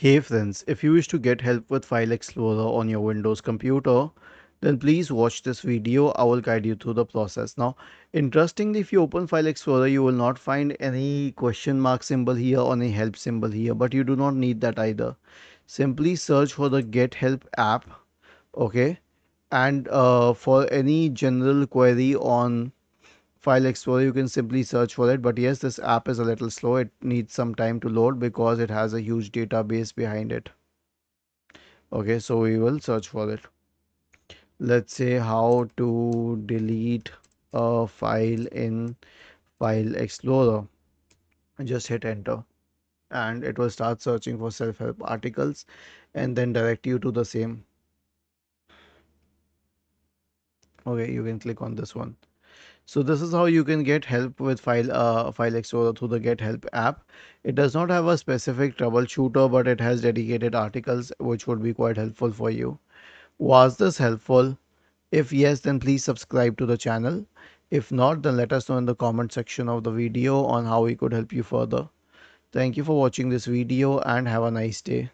Hey friends, if you wish to get help with File Explorer on your Windows computer, then please watch this video. I will guide you through the process. Now, interestingly, if you open File Explorer, you will not find any question mark symbol here or any help symbol here, but you do not need that either. Simply search for the Get Help app, okay? And for any general query on File Explorer, you can simply search for it. But yes, this app is a little slow. It needs some time to load because it has a huge database behind it. Okay, so we will search for it. Let's say how to delete a file in File Explorer. Just hit enter and it will start searching for self-help articles and then direct you to the same. Okay, you can click on this one. So this is how you can get help with File Explorer through the Get Help app. It does not have a specific troubleshooter, but it has dedicated articles which would be quite helpful for you. Was this helpful? If yes, then please subscribe to the channel. If not, then let us know in the comment section of the video on how we could help you further. Thank you for watching this video and have a nice day.